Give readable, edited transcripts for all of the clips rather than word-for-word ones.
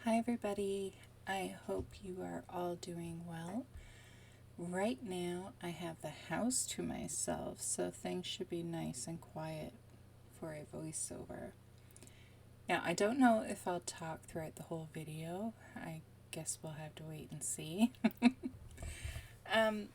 Hi everybody, I hope you are all doing well. Right now I have the house to myself, so things should be nice and quiet for a voiceover. Now I don't know if I'll talk throughout the whole video. I guess we'll have to wait and see. um,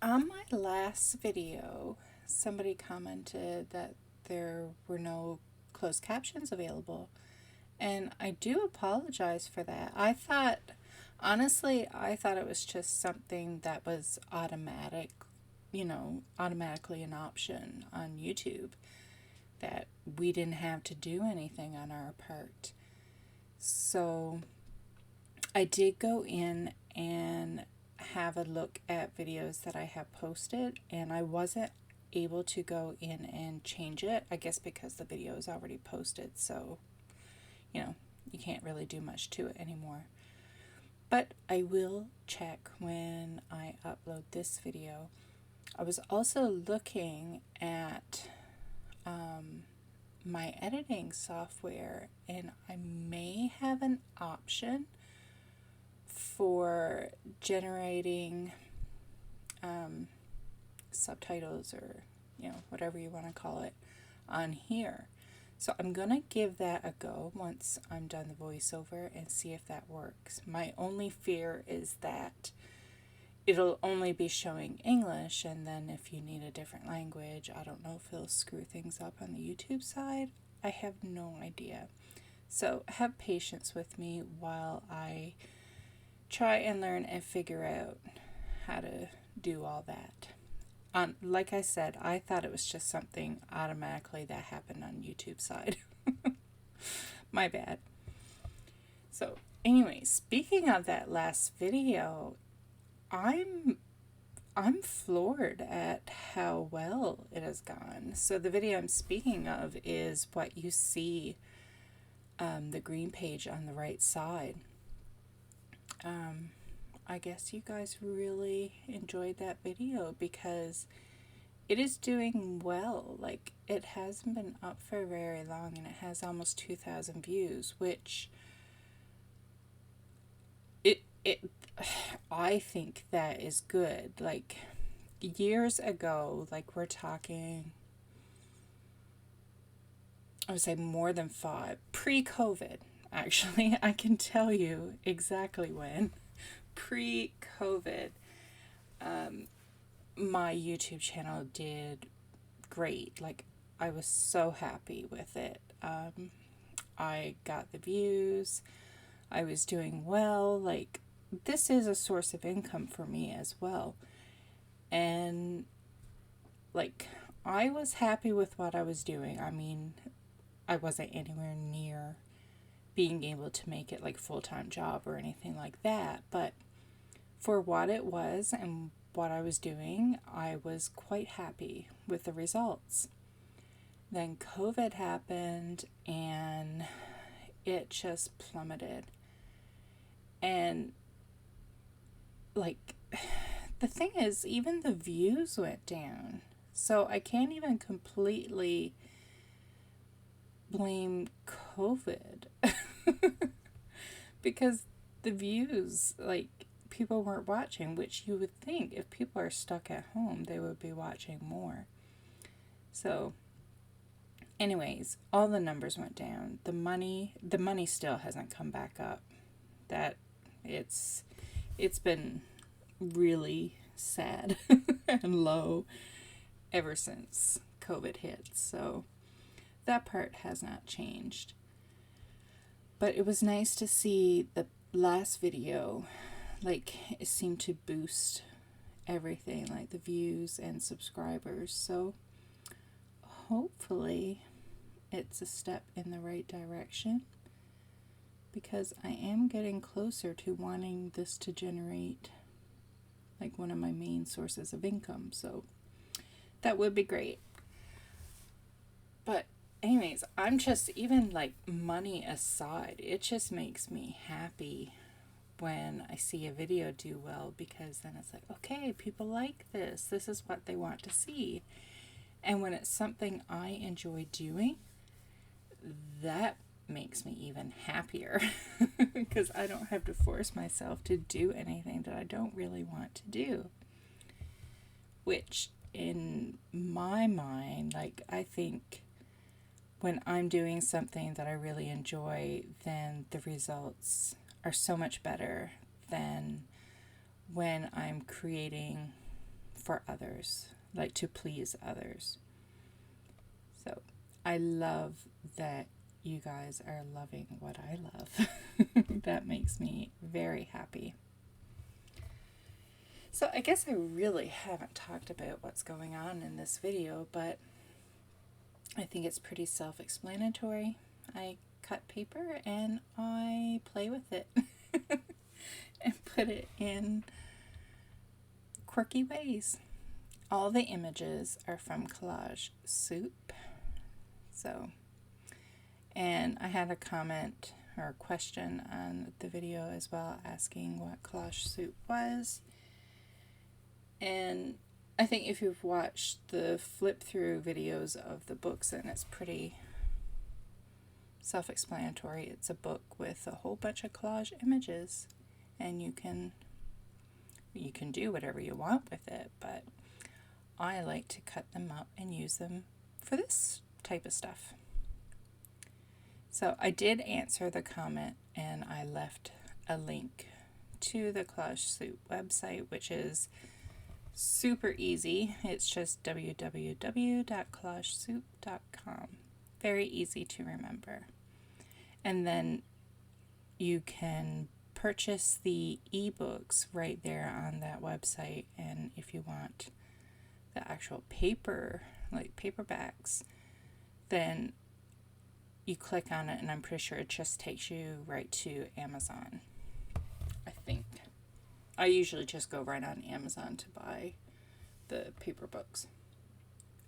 on my last video, somebody commented that there were no closed captions available. And I do apologize for that. Honestly, I thought it was just something that was automatically an option on YouTube, that we didn't have to do anything on our part. So I did go in and have a look at videos that I have posted, and I wasn't able to go in and change it, I guess because the video is already posted, so you can't really do much to it anymore. But I will check when I upload this video. I was also looking at my editing software, and I may have an option for generating subtitles, or whatever you want to call it, on here. So I'm going to give that a go once I'm done the voiceover and see if that works. My only fear is that it'll only be showing English, and then if you need a different language, I don't know if it'll screw things up on the YouTube side. I have no idea. So have patience with me while I try and learn and figure out how to do all that. Like I said, I thought it was just something automatically that happened on YouTube side. My bad. So anyway, speaking of that last video, I'm floored at how well it has gone. So the video I'm speaking of is what you see, the green page on the right side. I guess you guys really enjoyed that video because it is doing well. Like, it hasn't been up for very long, and it has almost 2,000 views, which I think that is good. Like, years ago, like we're talking, I would say more than 5, pre-COVID, actually. I can tell you exactly when. Pre-COVID, my YouTube channel did great. Like, I was so happy with it. I got the views. I was doing well. Like, this is a source of income for me as well. And, like, I was happy with what I was doing. I mean, I wasn't anywhere near being able to make it like full-time job or anything like that, but for what it was and what I was doing, I was quite happy with the results. Then COVID happened and it just plummeted. And like, the thing is, even the views went down. So I can't even completely blame COVID because the views, like, people weren't watching, which you would think if people are stuck at home, they would be watching more. So anyways, all the numbers went down. The money still hasn't come back up. That it's been really sad and low ever since COVID hit. So that part has not changed. But it was nice to see the last video, like, it seemed to boost everything, like the views and subscribers. So hopefully it's a step in the right direction, because I am getting closer to wanting this to generate like one of my main sources of income. So that would be great. But anyways, I'm just, even like money aside, it just makes me happy when I see a video do well, because then it's like, okay, people like this. This is what they want to see. And when it's something I enjoy doing, that makes me even happier because I don't have to force myself to do anything that I don't really want to do. Which, in my mind, like, I think when I'm doing something that I really enjoy, then the results are so much better than when I'm creating for others, like to please others. So I love that you guys are loving what I love. That makes me very happy. So I guess I really haven't talked about what's going on in this video, but I think it's pretty self-explanatory. I cut paper and I play with it and put it in quirky ways. All the images are from Collage Soup. So, and I had a comment or a question on the video as well asking what Collage Soup was. And I think if you've watched the flip through videos of the books, then it's pretty self-explanatory. It's a book with a whole bunch of collage images, and you can do whatever you want with it, but I like to cut them up and use them for this type of stuff. So I did answer the comment, and I left a link to the Collage Soup website, which is super easy. It's just www.collagesoup.com. Very easy to remember. And then you can purchase the ebooks right there on that website. And if you want the actual paper, like paperbacks, then you click on it, and I'm pretty sure it just takes you right to Amazon, I think. I usually just go right on Amazon to buy the paper books,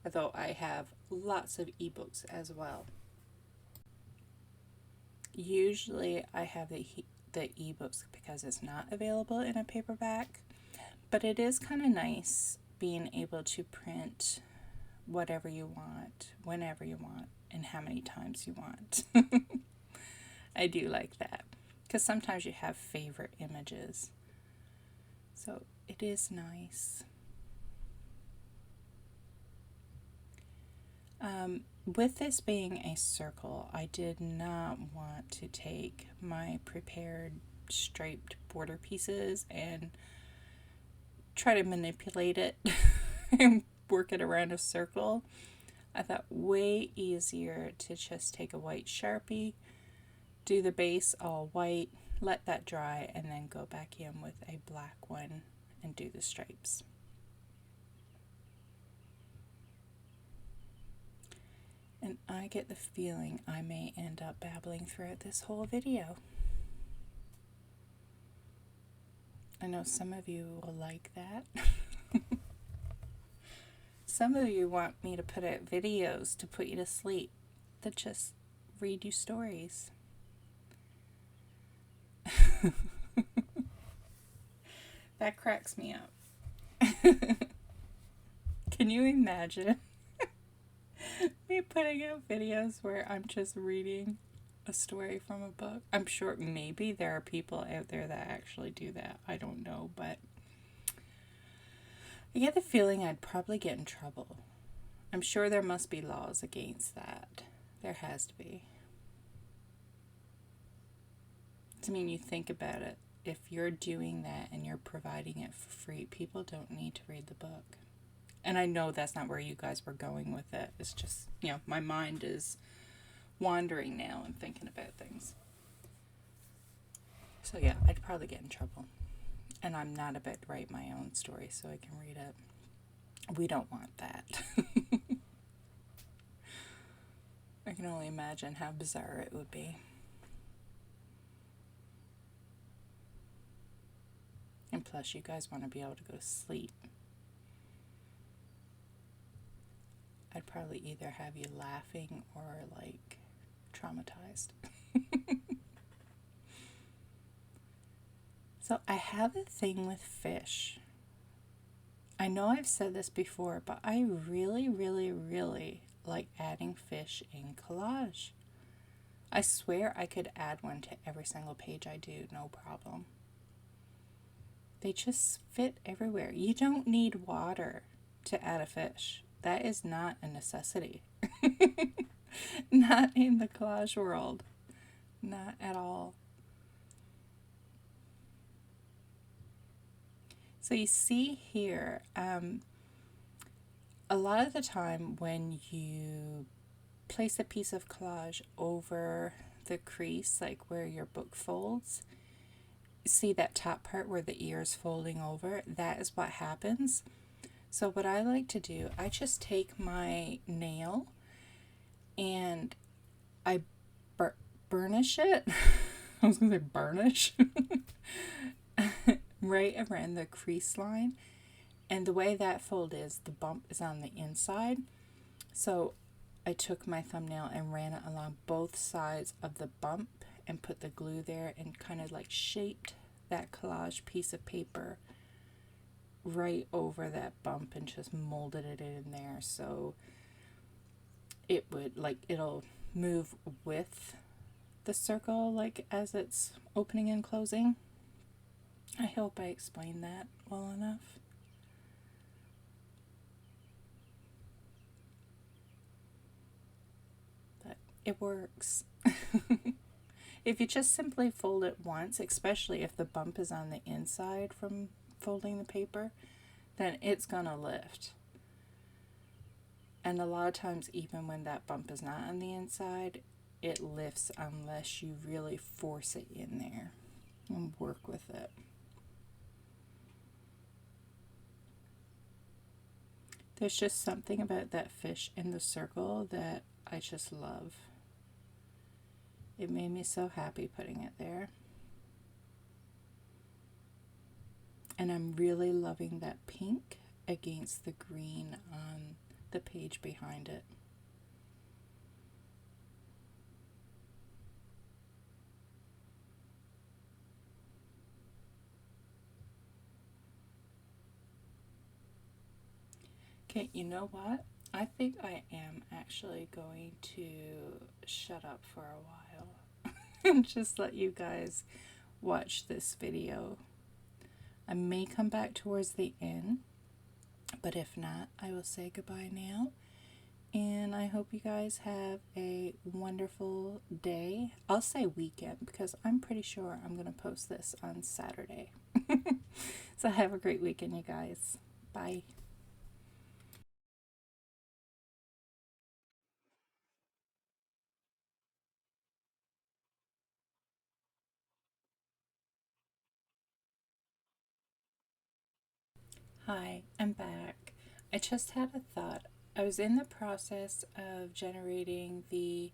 although I have lots of ebooks as well. Usually I have the ebooks because it's not available in a paperback, but it is kind of nice being able to print whatever you want, whenever you want, and how many times you want. I do like that because sometimes you have favorite images. So it is nice. With this being a circle, I did not want to take my prepared striped border pieces and try to manipulate it and work it around a circle. I thought way easier to just take a white Sharpie, do the base all white, let that dry, and then go back in with a black one and do the stripes. And I get the feeling I may end up babbling throughout this whole video. I know some of you will like that. Some of you want me to put out videos to put you to sleep, that just read you stories. That cracks me up. Can you imagine me putting out videos where I'm just reading a story from a book? I'm sure maybe there are people out there that actually do that. I don't know, but I get the feeling I'd probably get in trouble. I'm sure there must be laws against that. There has to be. I mean, you think about it. If you're doing that and you're providing it for free, people don't need to read the book. And I know that's not where you guys were going with it. It's just, my mind is wandering now and thinking about things. So yeah, I'd probably get in trouble. And I'm not about to write my own story so I can read it. We don't want that. I can only imagine how bizarre it would be. And plus, you guys want to be able to go to sleep. I'd probably either have you laughing or like traumatized. So I have a thing with fish. I know I've said this before, but I really, really, really like adding fish in collage. I swear I could add one to every single page I do, no problem. They just fit everywhere. You don't need water to add a fish. That is not a necessity. Not in the collage world. Not at all. So you see here, a lot of the time when you place a piece of collage over the crease, like where your book folds, see that top part where the ear is folding over? That is what happens. So what I like to do, I just take my nail and I burnish it. I was going to say burnish. Right around the crease line. And the way that fold is, the bump is on the inside. So I took my thumbnail and ran it along both sides of the bump and put the glue there and kind of like shaped that collage piece of paper right over that bump and just molded it in there so it would, like, it'll move with the circle, like as it's opening and closing. I hope I explained that well enough. But it works. If you just simply fold it once, especially if the bump is on the inside from folding the paper, then it's gonna lift. And a lot of times, even when that bump is not on the inside, it lifts unless you really force it in there and work with it. There's just something about that fish in the circle that I just love. It made me so happy putting it there. And I'm really loving that pink against the green on the page behind it. Okay, you know what? I think I am actually going to shut up for a while and just let you guys watch this video. I may come back towards the end, but if not, I will say goodbye now. And I hope you guys have a wonderful day. I'll say weekend because I'm pretty sure I'm going to post this on Saturday. So have a great weekend, you guys. Bye. Hi, I'm back. I just had a thought. I was in the process of generating the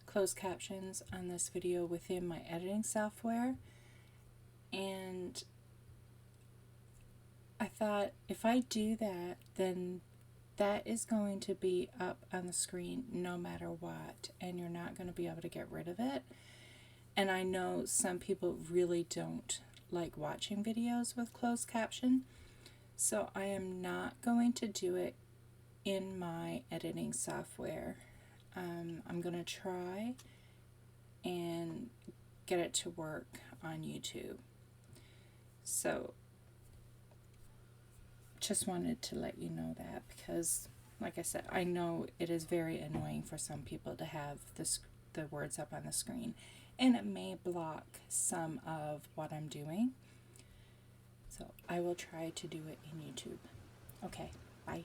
closed captions on this video within my editing software, and I thought if I do that, then that is going to be up on the screen no matter what, and you're not going to be able to get rid of it. And I know some people really don't like watching videos with closed caption, so I am not going to do it in my editing software. I'm going to try and get it to work on YouTube. So just wanted to let you know that because, like I said, I know it is very annoying for some people to have the words up on the screen, and it may block some of what I'm doing. So I will try to do it in YouTube. Okay, bye.